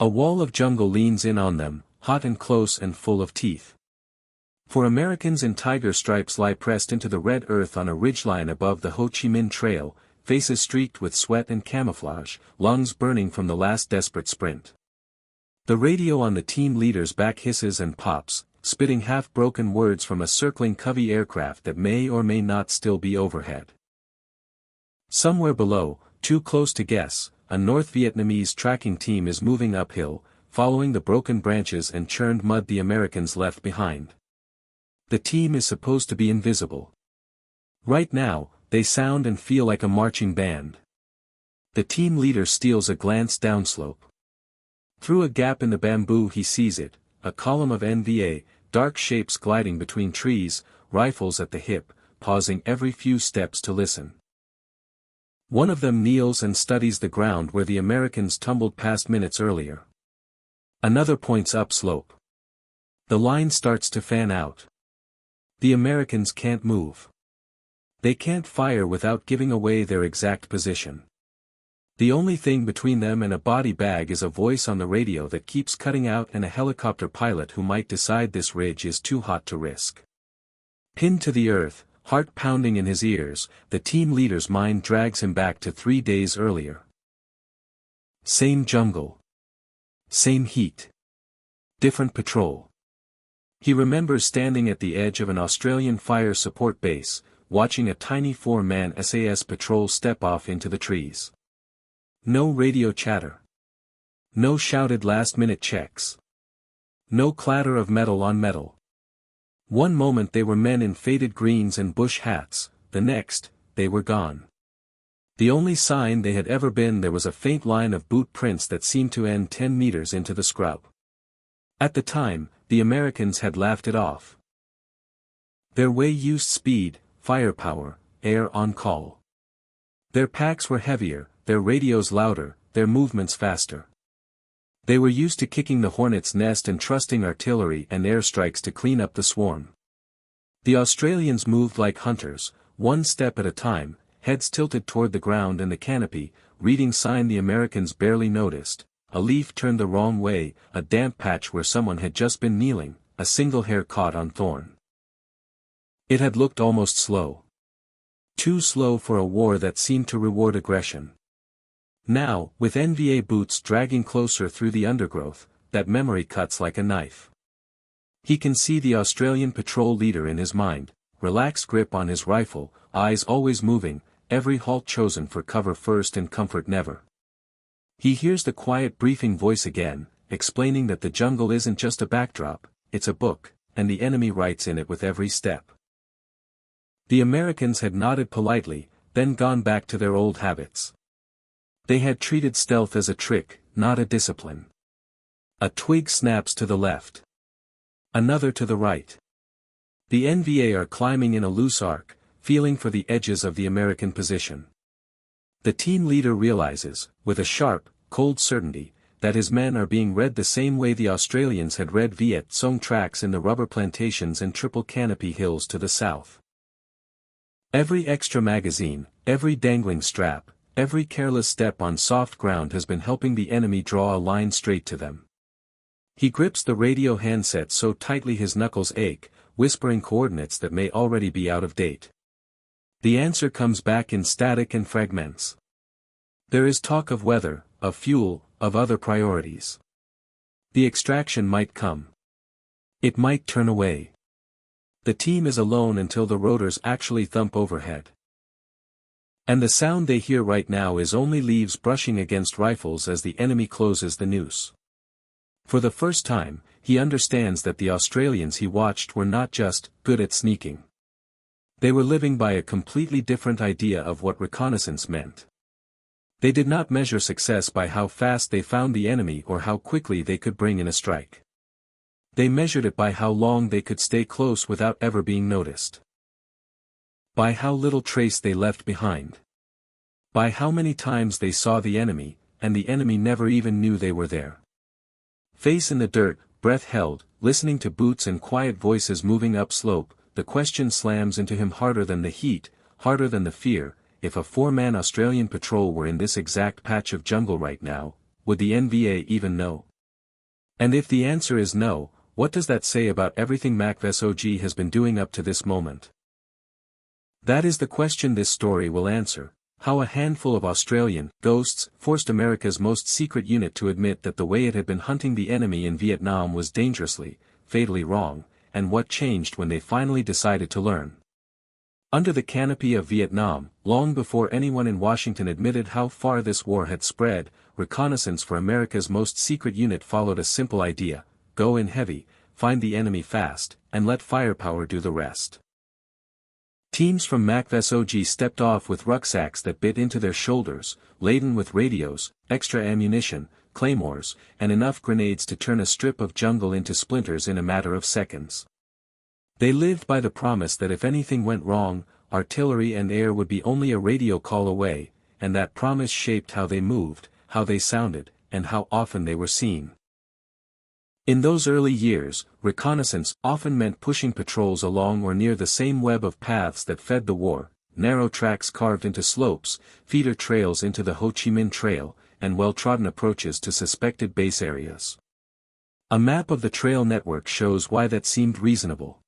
A wall of jungle leans in on them, hot and close and full of teeth. For Americans in tiger stripes lie pressed into the red earth on a ridgeline above the Ho Chi Minh Trail, faces streaked with sweat and camouflage, lungs burning from the last desperate sprint. The radio on the team leader's back hisses and pops, spitting half-broken words from a circling Covey aircraft that may or may not still be overhead. Somewhere below, too close to guess, a North Vietnamese tracking team is moving uphill, following the broken branches and churned mud the Americans left behind. The team is supposed to be invisible. Right now, they sound and feel like a marching band. The team leader steals a glance downslope. Through a gap in the bamboo he sees it, a column of NVA, dark shapes gliding between trees, rifles at the hip, pausing every few steps to listen. One of them kneels and studies the ground where the Americans tumbled past minutes earlier. Another points upslope. The line starts to fan out. The Americans can't move. They can't fire without giving away their exact position. The only thing between them and a body bag is a voice on the radio that keeps cutting out and a helicopter pilot who might decide this ridge is too hot to risk. Pinned to the earth, heart pounding in his ears, the team leader's mind drags him back to 3 days earlier. Same jungle. Same heat. Different patrol. He remembers standing at the edge of an Australian fire support base, watching a tiny 4-man SAS patrol step off into the trees. No radio chatter. No shouted last-minute checks. No clatter of metal on metal. One moment they were men in faded greens and bush hats, the next, they were gone. The only sign they had ever been there was a faint line of boot prints that seemed to end 10 meters into the scrub. At the time, the Americans had laughed it off. Their way used speed, firepower, air on call. Their packs were heavier, their radios louder, their movements faster. They were used to kicking the hornet's nest and trusting artillery and airstrikes to clean up the swarm. The Australians moved like hunters, one step at a time, heads tilted toward the ground and the canopy, reading sign the Americans barely noticed. A leaf turned the wrong way, a damp patch where someone had just been kneeling, a single hair caught on thorn. It had looked almost slow. Too slow for a war that seemed to reward aggression. Now, with NVA boots dragging closer through the undergrowth, that memory cuts like a knife. He can see the Australian patrol leader in his mind, relaxed grip on his rifle, eyes always moving, every halt chosen for cover first and comfort never. He hears the quiet briefing voice again, explaining that the jungle isn't just a backdrop, it's a book, and the enemy writes in it with every step. The Americans had nodded politely, then gone back to their old habits. They had treated stealth as a trick, not a discipline. A twig snaps to the left. Another to the right. The NVA are climbing in a loose arc, feeling for the edges of the American position. The team leader realizes, with a sharp, cold certainty, that his men are being read the same way the Australians had read Viet Cong tracks in the rubber plantations and triple-canopy hills to the south. Every extra magazine, every dangling strap, every careless step on soft ground has been helping the enemy draw a line straight to them. He grips the radio handset so tightly his knuckles ache, whispering coordinates that may already be out of date. The answer comes back in static and fragments. There is talk of weather, of fuel, of other priorities. The extraction might come. It might turn away. The team is alone until the rotors actually thump overhead. And the sound they hear right now is only leaves brushing against rifles as the enemy closes the noose. For the first time, he understands that the Australians he watched were not just good at sneaking. They were living by a completely different idea of what reconnaissance meant. They did not measure success by how fast they found the enemy or how quickly they could bring in a strike. They measured it by how long they could stay close without ever being noticed. By how little trace they left behind. By how many times they saw the enemy, and the enemy never even knew they were there. Face in the dirt, breath held, listening to boots and quiet voices moving upslope, the question slams into him harder than the heat, harder than the fear. If a 4-man Australian patrol were in this exact patch of jungle right now, would the NVA even know? And if the answer is no, what does that say about everything MACV-SOG has been doing up to this moment? That is the question this story will answer. How a handful of Australian ghosts forced America's most secret unit to admit that the way it had been hunting the enemy in Vietnam was dangerously, fatally wrong, and what changed when they finally decided to learn. Under the canopy of Vietnam, long before anyone in Washington admitted how far this war had spread, reconnaissance for America's most secret unit followed a simple idea: go in heavy, find the enemy fast, and let firepower do the rest. Teams from MACV-SOG stepped off with rucksacks that bit into their shoulders, laden with radios, extra ammunition, claymores, and enough grenades to turn a strip of jungle into splinters in a matter of seconds. They lived by the promise that if anything went wrong, artillery and air would be only a radio call away, and that promise shaped how they moved, how they sounded, and how often they were seen. In those early years, reconnaissance often meant pushing patrols along or near the same web of paths that fed the war: narrow tracks carved into slopes, feeder trails into the Ho Chi Minh Trail, and well-trodden approaches to suspected base areas. A map of the trail network shows why that seemed reasonable.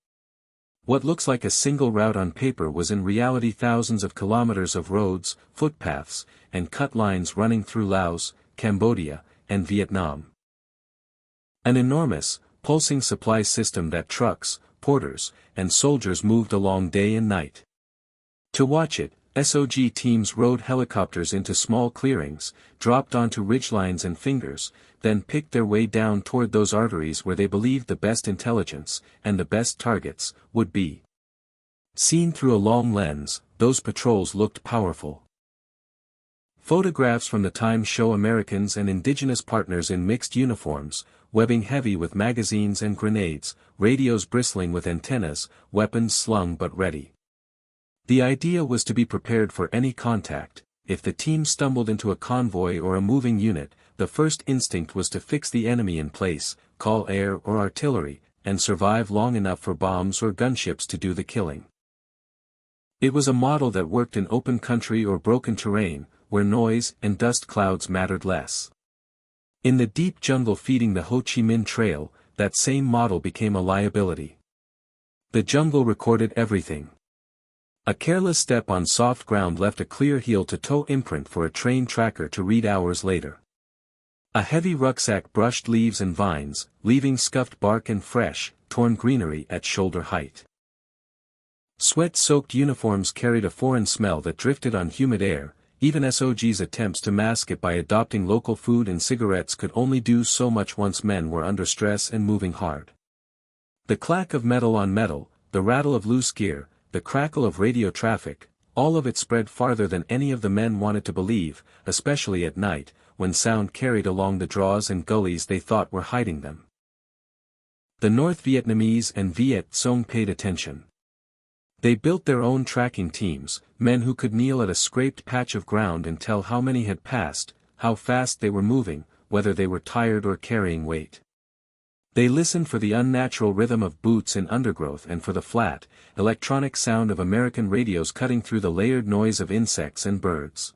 What looks like a single route on paper was in reality thousands of kilometers of roads, footpaths, and cut lines running through Laos, Cambodia, and Vietnam. An enormous, pulsing supply system that trucks, porters, and soldiers moved along day and night. To watch it, SOG teams rode helicopters into small clearings, dropped onto ridgelines and fingers, then picked their way down toward those arteries where they believed the best intelligence, and the best targets, would be. Seen through a long lens, those patrols looked powerful. Photographs from the time show Americans and indigenous partners in mixed uniforms, webbing heavy with magazines and grenades, radios bristling with antennas, weapons slung but ready. The idea was to be prepared for any contact. If the team stumbled into a convoy or a moving unit, the first instinct was to fix the enemy in place, call air or artillery, and survive long enough for bombs or gunships to do the killing. It was a model that worked in open country or broken terrain, where noise and dust clouds mattered less. In the deep jungle feeding the Ho Chi Minh Trail, that same model became a liability. The jungle recorded everything. A careless step on soft ground left a clear heel-to-toe imprint for a train tracker to read hours later. A heavy rucksack brushed leaves and vines, leaving scuffed bark and fresh, torn greenery at shoulder height. Sweat-soaked uniforms carried a foreign smell that drifted on humid air. Even SOG's attempts to mask it by adopting local food and cigarettes could only do so much once men were under stress and moving hard. The clack of metal on metal, the rattle of loose gear, the crackle of radio traffic, all of it spread farther than any of the men wanted to believe, especially at night, when sound carried along the draws and gullies they thought were hiding them. The North Vietnamese and Viet Cong paid attention. They built their own tracking teams, men who could kneel at a scraped patch of ground and tell how many had passed, how fast they were moving, whether they were tired or carrying weight. They listened for the unnatural rhythm of boots in undergrowth and for the flat, electronic sound of American radios cutting through the layered noise of insects and birds.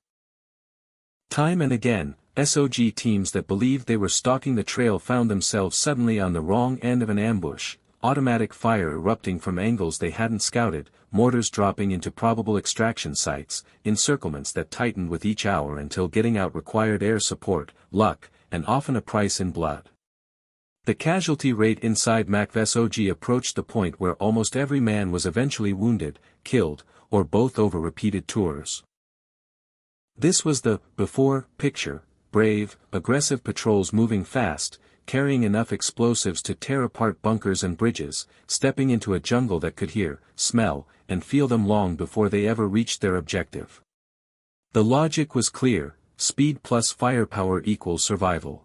Time and again, SOG teams that believed they were stalking the trail found themselves suddenly on the wrong end of an ambush, automatic fire erupting from angles they hadn't scouted, mortars dropping into probable extraction sites, encirclements that tightened with each hour until getting out required air support, luck, and often a price in blood. The casualty rate inside MACV-SOG approached the point where almost every man was eventually wounded, killed, or both over repeated tours. This was the before picture: brave, aggressive patrols moving fast, carrying enough explosives to tear apart bunkers and bridges, stepping into a jungle that could hear, smell, and feel them long before they ever reached their objective. The logic was clear: speed plus firepower equals survival.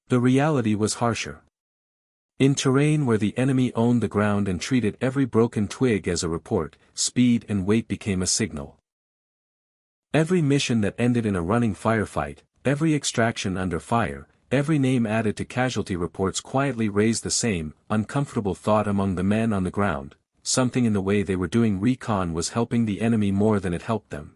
The reality was harsher. In terrain where the enemy owned the ground and treated every broken twig as a report, speed and weight became a signal. Every mission that ended in a running firefight, every extraction under fire, every name added to casualty reports quietly raised the same, uncomfortable thought among the men on the ground: something in the way they were doing recon was helping the enemy more than it helped them.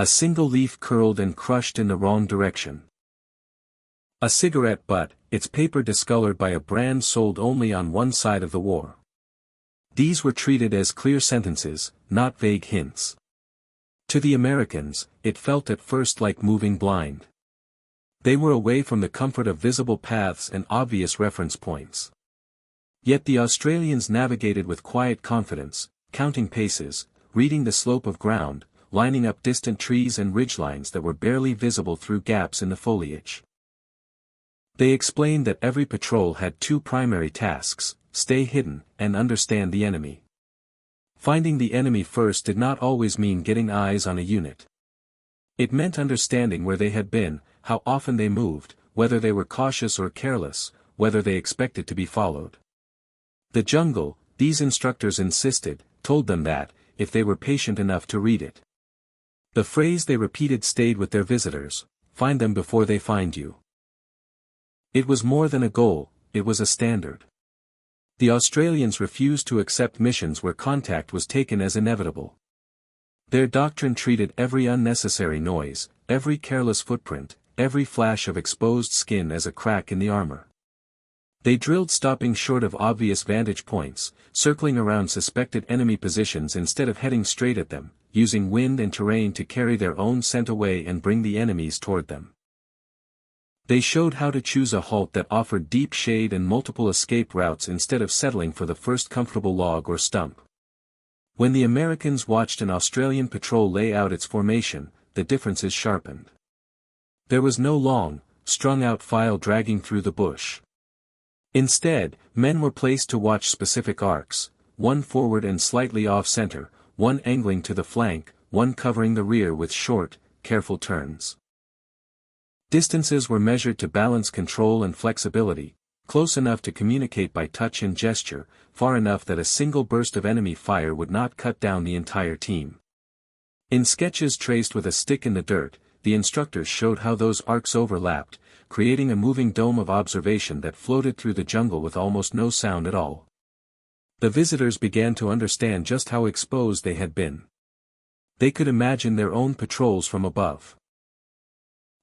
A single leaf curled and crushed in the wrong direction. A cigarette butt, its paper discolored by a brand sold only on one side of the war. These were treated as clear sentences, not vague hints. To the Americans, it felt at first like moving blind. They were away from the comfort of visible paths and obvious reference points. Yet the Australians navigated with quiet confidence, counting paces, reading the slope of ground, lining up distant trees and ridgelines that were barely visible through gaps in the foliage. They explained that every patrol had two primary tasks: stay hidden, and understand the enemy. Finding the enemy first did not always mean getting eyes on a unit. It meant understanding where they had been, how often they moved, whether they were cautious or careless, whether they expected to be followed. The jungle, these instructors insisted, told them that, if they were patient enough to read it. The phrase they repeated stayed with their visitors: find them before they find you. It was more than a goal, it was a standard. The Australians refused to accept missions where contact was taken as inevitable. Their doctrine treated every unnecessary noise, every careless footprint, every flash of exposed skin as a crack in the armor. They drilled stopping short of obvious vantage points, circling around suspected enemy positions instead of heading straight at them, using wind and terrain to carry their own scent away and bring the enemies toward them. They showed how to choose a halt that offered deep shade and multiple escape routes instead of settling for the first comfortable log or stump. When the Americans watched an Australian patrol lay out its formation, the differences sharpened. There was no long, strung-out file dragging through the bush. Instead, men were placed to watch specific arcs, one forward and slightly off-center, one angling to the flank, one covering the rear with short, careful turns. Distances were measured to balance control and flexibility, close enough to communicate by touch and gesture, far enough that a single burst of enemy fire would not cut down the entire team. In sketches traced with a stick in the dirt, the instructors showed how those arcs overlapped, creating a moving dome of observation that floated through the jungle with almost no sound at all. The visitors began to understand just how exposed they had been. They could imagine their own patrols from above.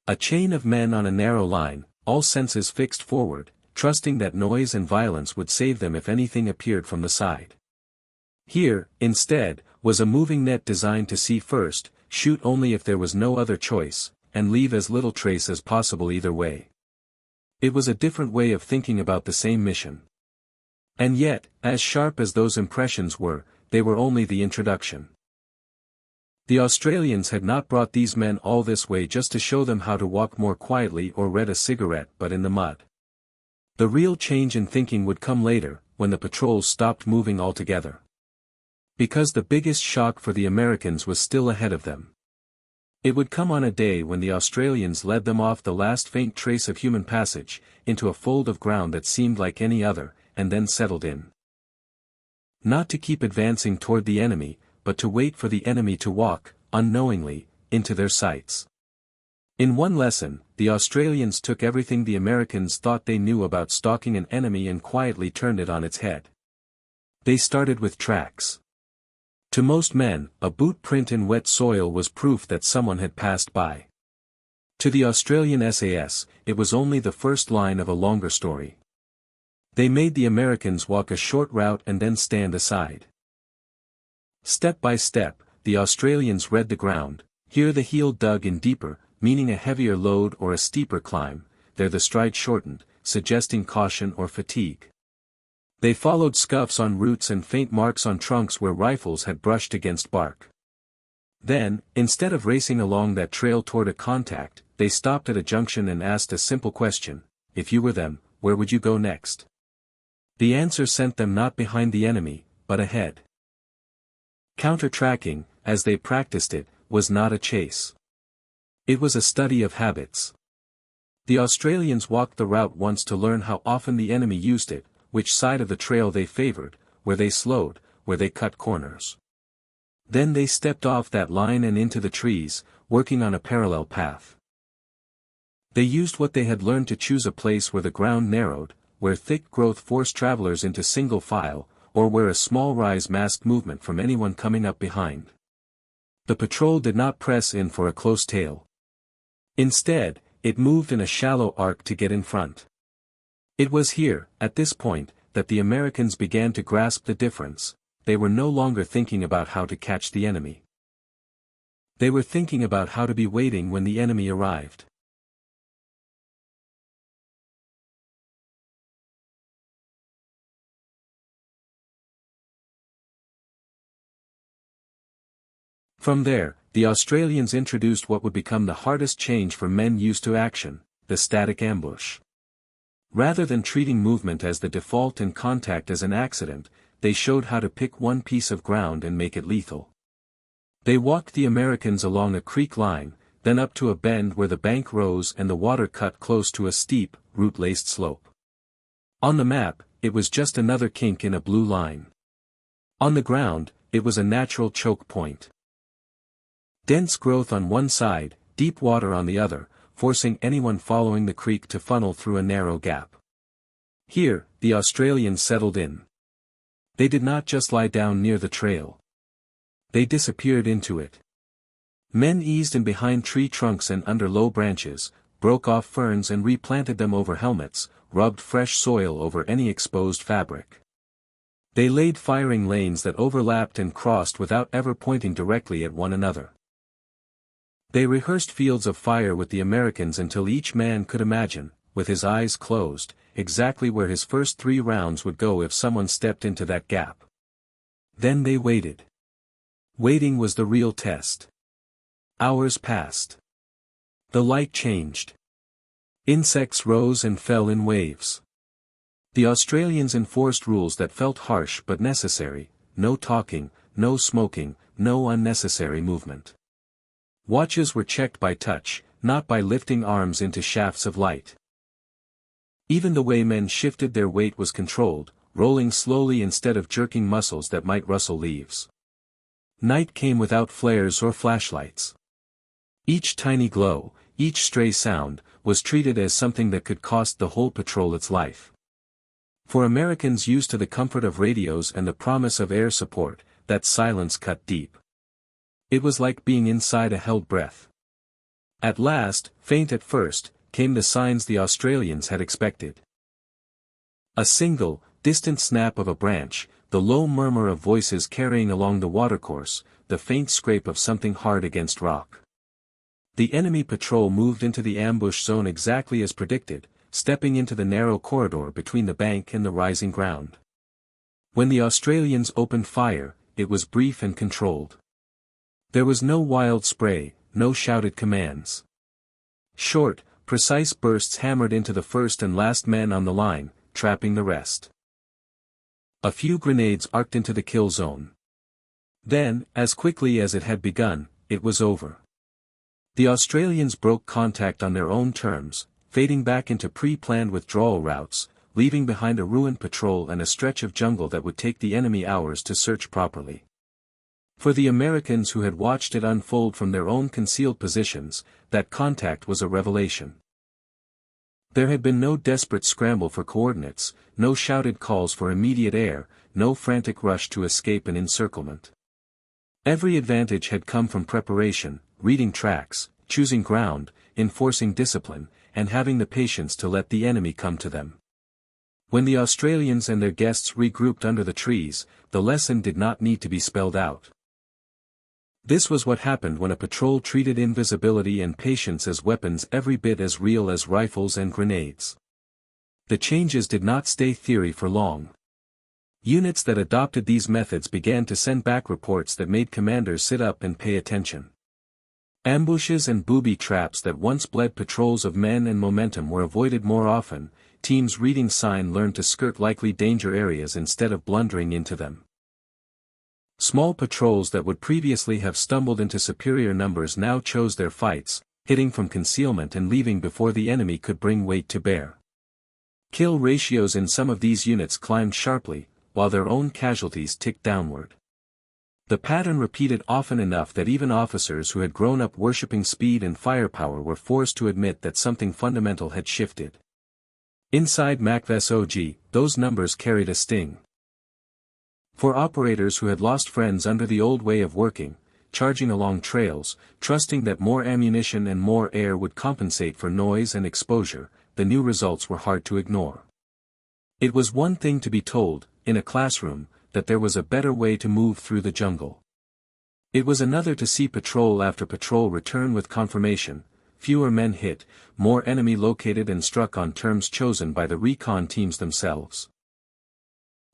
A chain of men on a narrow line, all senses fixed forward, trusting that noise and violence would save them if anything appeared from the side. Here, instead, was a moving net designed to see first, shoot only if there was no other choice, and leave as little trace as possible either way. It was a different way of thinking about the same mission. And yet, as sharp as those impressions were, they were only the introduction. The Australians had not brought these men all this way just to show them how to walk more quietly or read a cigarette but in the mud. The real change in thinking would come later, when the patrols stopped moving altogether. Because the biggest shock for the Americans was still ahead of them. It would come on a day when the Australians led them off the last faint trace of human passage, into a fold of ground that seemed like any other, and then settled in. Not to keep advancing toward the enemy, but to wait for the enemy to walk, unknowingly, into their sights. In one lesson, the Australians took everything the Americans thought they knew about stalking an enemy and quietly turned it on its head. They started with tracks. To most men, a boot print in wet soil was proof that someone had passed by. To the Australian SAS, it was only the first line of a longer story. They made the Americans walk a short route and then stand aside. Step by step, the Australians read the ground. Here the heel dug in deeper, meaning a heavier load or a steeper climb, there the stride shortened, suggesting caution or fatigue. They followed scuffs on roots and faint marks on trunks where rifles had brushed against bark. Then, instead of racing along that trail toward a contact, they stopped at a junction and asked a simple question: if you were them, where would you go next? The answer sent them not behind the enemy, but ahead. Counter-tracking, as they practiced it, was not a chase. It was a study of habits. The Australians walked the route once to learn how often the enemy used it, which side of the trail they favored, where they slowed, where they cut corners. Then they stepped off that line and into the trees, working on a parallel path. They used what they had learned to choose a place where the ground narrowed, where thick growth forced travelers into single file, or where a small rise masked movement from anyone coming up behind. The patrol did not press in for a close tail. Instead, it moved in a shallow arc to get in front. It was here, at this point, that the Americans began to grasp the difference. They were no longer thinking about how to catch the enemy. They were thinking about how to be waiting when the enemy arrived. From there, the Australians introduced what would become the hardest change for men used to action, the static ambush. Rather than treating movement as the default and contact as an accident, they showed how to pick one piece of ground and make it lethal. They walked the Americans along a creek line, then up to a bend where the bank rose and the water cut close to a steep, root-laced slope. On the map, it was just another kink in a blue line. On the ground, it was a natural choke point. Dense growth on one side, deep water on the other, forcing anyone following the creek to funnel through a narrow gap. Here, the Australians settled in. They did not just lie down near the trail. They disappeared into it. Men eased in behind tree trunks and under low branches, broke off ferns and replanted them over helmets, rubbed fresh soil over any exposed fabric. They laid firing lanes that overlapped and crossed without ever pointing directly at one another. They rehearsed fields of fire with the Americans until each man could imagine, with his eyes closed, exactly where his first 3 rounds would go if someone stepped into that gap. Then they waited. Waiting was the real test. Hours passed. The light changed. Insects rose and fell in waves. The Australians enforced rules that felt harsh but necessary: no talking, no smoking, no unnecessary movement. Watches were checked by touch, not by lifting arms into shafts of light. Even the way men shifted their weight was controlled, rolling slowly instead of jerking muscles that might rustle leaves. Night came without flares or flashlights. Each tiny glow, each stray sound, was treated as something that could cost the whole patrol its life. For Americans used to the comfort of radios and the promise of air support, that silence cut deep. It was like being inside a held breath. At last, faint at first, came the signs the Australians had expected. A single, distant snap of a branch, the low murmur of voices carrying along the watercourse, the faint scrape of something hard against rock. The enemy patrol moved into the ambush zone exactly as predicted, stepping into the narrow corridor between the bank and the rising ground. When the Australians opened fire, it was brief and controlled. There was no wild spray, no shouted commands. Short, precise bursts hammered into the first and last men on the line, trapping the rest. A few grenades arced into the kill zone. Then, as quickly as it had begun, it was over. The Australians broke contact on their own terms, fading back into pre-planned withdrawal routes, leaving behind a ruined patrol and a stretch of jungle that would take the enemy hours to search properly. For the Americans who had watched it unfold from their own concealed positions, that contact was a revelation. There had been no desperate scramble for coordinates, no shouted calls for immediate air, no frantic rush to escape an encirclement. Every advantage had come from preparation, reading tracks, choosing ground, enforcing discipline, and having the patience to let the enemy come to them. When the Australians and their guests regrouped under the trees, the lesson did not need to be spelled out. This was what happened when a patrol treated invisibility and patience as weapons every bit as real as rifles and grenades. The changes did not stay theory for long. Units that adopted these methods began to send back reports that made commanders sit up and pay attention. Ambushes and booby traps that once bled patrols of men and momentum were avoided more often. Teams reading sign learned to skirt likely danger areas instead of blundering into them. Small patrols that would previously have stumbled into superior numbers now chose their fights, hitting from concealment and leaving before the enemy could bring weight to bear. Kill ratios in some of these units climbed sharply, while their own casualties ticked downward. The pattern repeated often enough that even officers who had grown up worshipping speed and firepower were forced to admit that something fundamental had shifted. Inside MACV-SOG, those numbers carried a sting. For operators who had lost friends under the old way of working, charging along trails, trusting that more ammunition and more air would compensate for noise and exposure. The new results were hard to ignore. It was one thing to be told, in a classroom, that there was a better way to move through the jungle. It was another to see patrol after patrol return with confirmation: fewer men hit, more enemy located and struck on terms chosen by the recon teams themselves.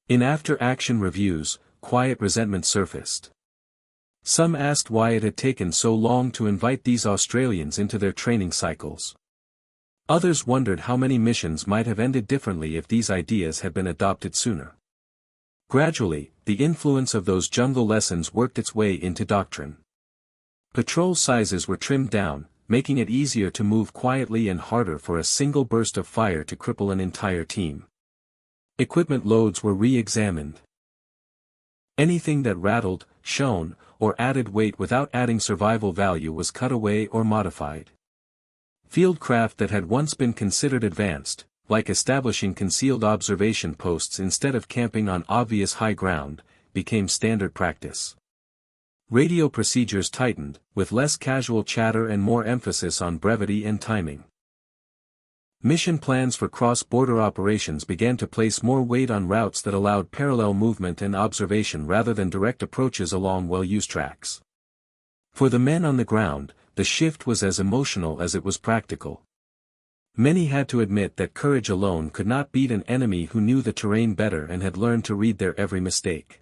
In after-action reviews, quiet resentment surfaced. Some asked why it had taken so long to invite these Australians into their training cycles. Others wondered how many missions might have ended differently if these ideas had been adopted sooner. Gradually, the influence of those jungle lessons worked its way into doctrine. Patrol sizes were trimmed down, making it easier to move quietly and harder for a single burst of fire to cripple an entire team. Equipment loads were re-examined. Anything that rattled, shone, or added weight without adding survival value was cut away or modified. Fieldcraft that had once been considered advanced, like establishing concealed observation posts instead of camping on obvious high ground, became standard practice. Radio procedures tightened, with less casual chatter and more emphasis on brevity and timing. Mission plans for cross-border operations began to place more weight on routes that allowed parallel movement and observation rather than direct approaches along well-used tracks. For the men on the ground, the shift was as emotional as it was practical. Many had to admit that courage alone could not beat an enemy who knew the terrain better and had learned to read their every mistake.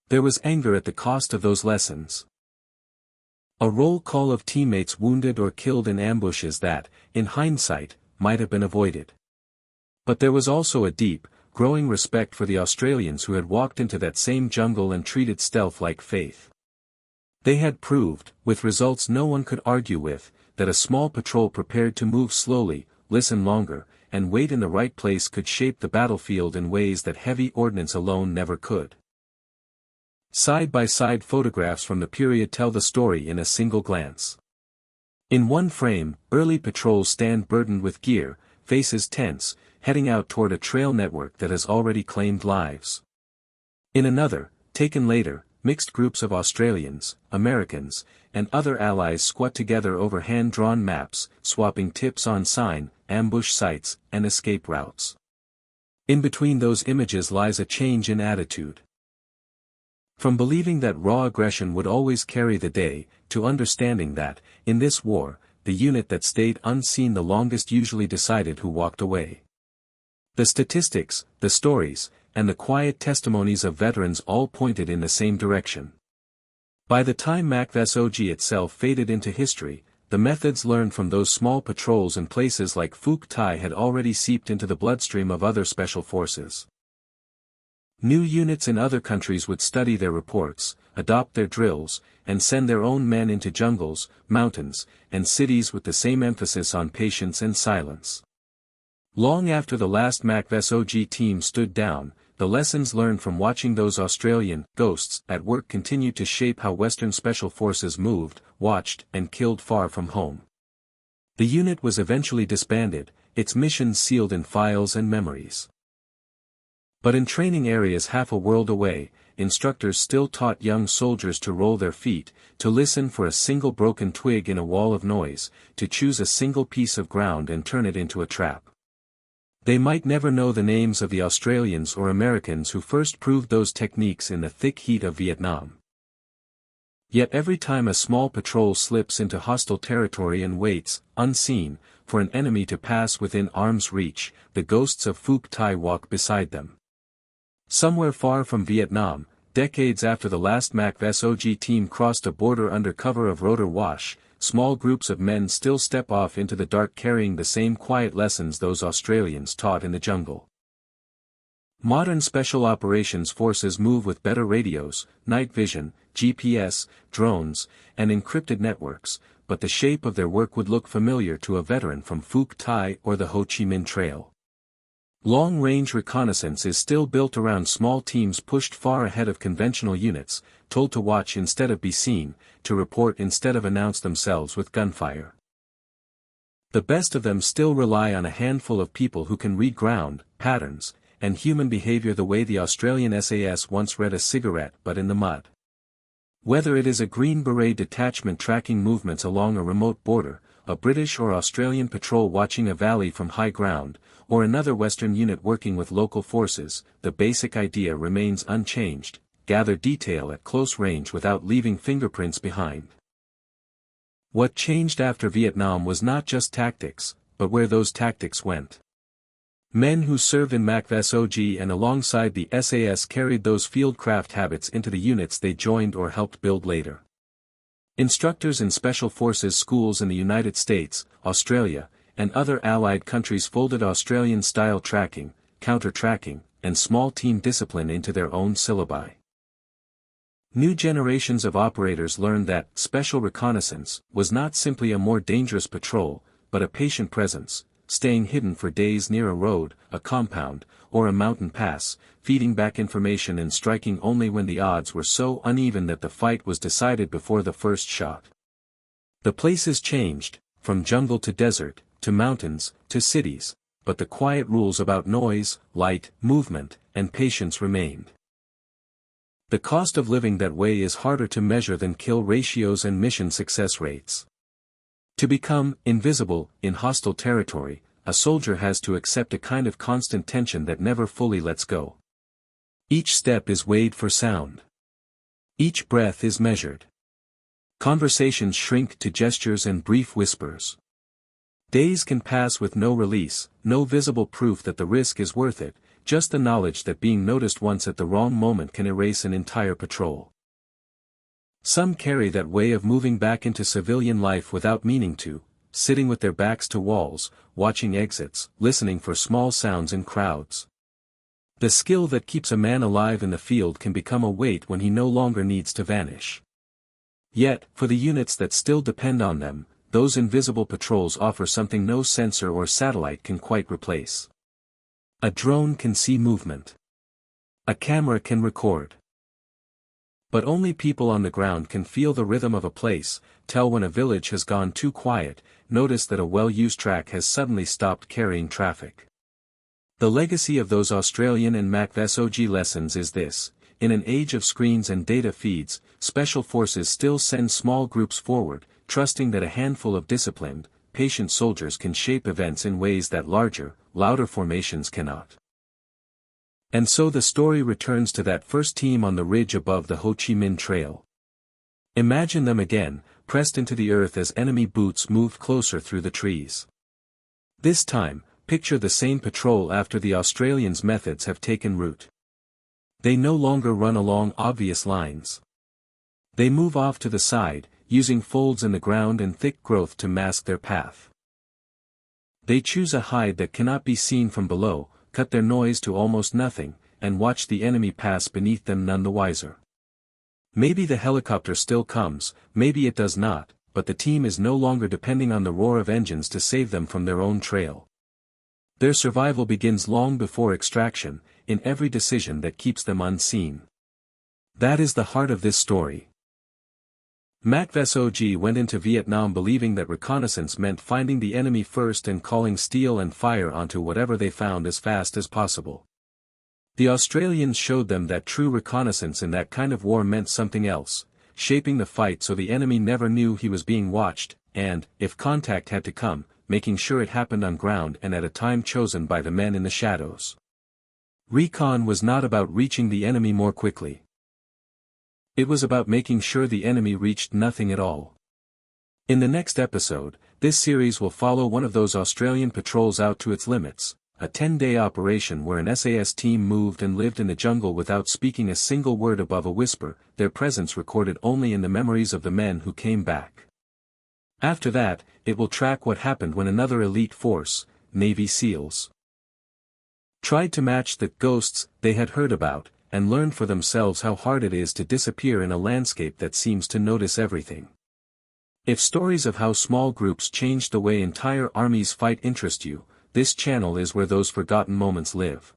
There was anger at the cost of those lessons. A roll call of teammates wounded or killed in ambushes that, in hindsight, might have been avoided. But there was also a deep, growing respect for the Australians who had walked into that same jungle and treated stealth like faith. They had proved, with results no one could argue with, that a small patrol prepared to move slowly, listen longer, and wait in the right place could shape the battlefield in ways that heavy ordnance alone never could. Side-by-side photographs from the period tell the story in a single glance. In one frame, early patrols stand burdened with gear, faces tense, heading out toward a trail network that has already claimed lives. In another, taken later, mixed groups of Australians, Americans, and other allies squat together over hand-drawn maps, swapping tips on sign, ambush sites, and escape routes. In between those images lies a change in attitude. From believing that raw aggression would always carry the day, to understanding that, in this war, the unit that stayed unseen the longest usually decided who walked away. The statistics, the stories, and the quiet testimonies of veterans all pointed in the same direction. By the time MACV-SOG itself faded into history, the methods learned from those small patrols in places like Phuoc Thai had already seeped into the bloodstream of other special forces. New units in other countries would study their reports, adopt their drills, and send their own men into jungles, mountains, and cities with the same emphasis on patience and silence. Long after the last MACV-SOG team stood down, the lessons learned from watching those Australian ghosts at work continued to shape how Western Special Forces moved, watched, and killed far from home. The unit was eventually disbanded, its missions sealed in files and memories. But in training areas half a world away, instructors still taught young soldiers to roll their feet, to listen for a single broken twig in a wall of noise, to choose a single piece of ground and turn it into a trap. They might never know the names of the Australians or Americans who first proved those techniques in the thick heat of Vietnam. Yet every time a small patrol slips into hostile territory and waits, unseen, for an enemy to pass within arm's reach, the ghosts of Phuoc Thai walk beside them. Somewhere far from Vietnam, decades after the last MACV-SOG team crossed a border under cover of rotor wash, small groups of men still step off into the dark carrying the same quiet lessons those Australians taught in the jungle. Modern special operations forces move with better radios, night vision, GPS, drones, and encrypted networks, but the shape of their work would look familiar to a veteran from Phuoc Thai or the Ho Chi Minh Trail. Long-range reconnaissance is still built around small teams pushed far ahead of conventional units, told to watch instead of be seen, to report instead of announce themselves with gunfire. The best of them still rely on a handful of people who can read ground, patterns, and human behavior the way the Australian SAS once read a cigarette but in the mud. Whether it is a Green Beret detachment tracking movements along a remote border, a British or Australian patrol watching a valley from high ground, or another Western unit working with local forces, the basic idea remains unchanged: gather detail at close range without leaving fingerprints behind. What changed after Vietnam was not just tactics, but where those tactics went. Men who served in MACV-SOG and alongside the SAS carried those fieldcraft habits into the units they joined or helped build later. Instructors in special forces schools in the United States, Australia, and other allied countries folded Australian-style tracking, counter-tracking, and small team discipline into their own syllabi. New generations of operators learned that special reconnaissance was not simply a more dangerous patrol, but a patient presence, staying hidden for days near a road, a compound, or a mountain pass, feeding back information and striking only when the odds were so uneven that the fight was decided before the first shot. The places changed, from jungle to desert, to mountains, to cities, but the quiet rules about noise, light, movement, and patience remained. The cost of living that way is harder to measure than kill ratios and mission success rates. To become invisible in hostile territory, a soldier has to accept a kind of constant tension that never fully lets go. Each step is weighed for sound. Each breath is measured. Conversations shrink to gestures and brief whispers. Days can pass with no release, no visible proof that the risk is worth it, just the knowledge that being noticed once at the wrong moment can erase an entire patrol. Some carry that way of moving back into civilian life without meaning to, sitting with their backs to walls, watching exits, listening for small sounds in crowds. The skill that keeps a man alive in the field can become a weight when he no longer needs to vanish. Yet, for the units that still depend on them, those invisible patrols offer something no sensor or satellite can quite replace. A drone can see movement. A camera can record. But only people on the ground can feel the rhythm of a place, tell when a village has gone too quiet, notice that a well-used track has suddenly stopped carrying traffic. The legacy of those Australian and MACV-SOG lessons is this: in an age of screens and data feeds, special forces still send small groups forward, trusting that a handful of disciplined, patient soldiers can shape events in ways that larger, louder formations cannot. And so the story returns to that first team on the ridge above the Ho Chi Minh Trail. Imagine them again, pressed into the earth as enemy boots moved closer through the trees. This time, picture the same patrol after the Australians' methods have taken root. They no longer run along obvious lines. They move off to the side, using folds in the ground and thick growth to mask their path. They choose a hide that cannot be seen from below, cut their noise to almost nothing, and watch the enemy pass beneath them none the wiser. Maybe the helicopter still comes, maybe it does not, but the team is no longer depending on the roar of engines to save them from their own trail. Their survival begins long before extraction, in every decision that keeps them unseen. That is the heart of this story. MACV-SOG went into Vietnam believing that reconnaissance meant finding the enemy first and calling steel and fire onto whatever they found as fast as possible. The Australians showed them that true reconnaissance in that kind of war meant something else, shaping the fight so the enemy never knew he was being watched, and, if contact had to come, making sure it happened on ground and at a time chosen by the men in the shadows. Recon was not about reaching the enemy more quickly. It was about making sure the enemy reached nothing at all. In the next episode, this series will follow one of those Australian patrols out to its limits, a 10-day operation where an SAS team moved and lived in the jungle without speaking a single word above a whisper, their presence recorded only in the memories of the men who came back. After that, it will track what happened when another elite force, Navy SEALs, tried to match the ghosts they had heard about, and learn for themselves how hard it is to disappear in a landscape that seems to notice everything. If stories of how small groups changed the way entire armies fight interest you, this channel is where those forgotten moments live.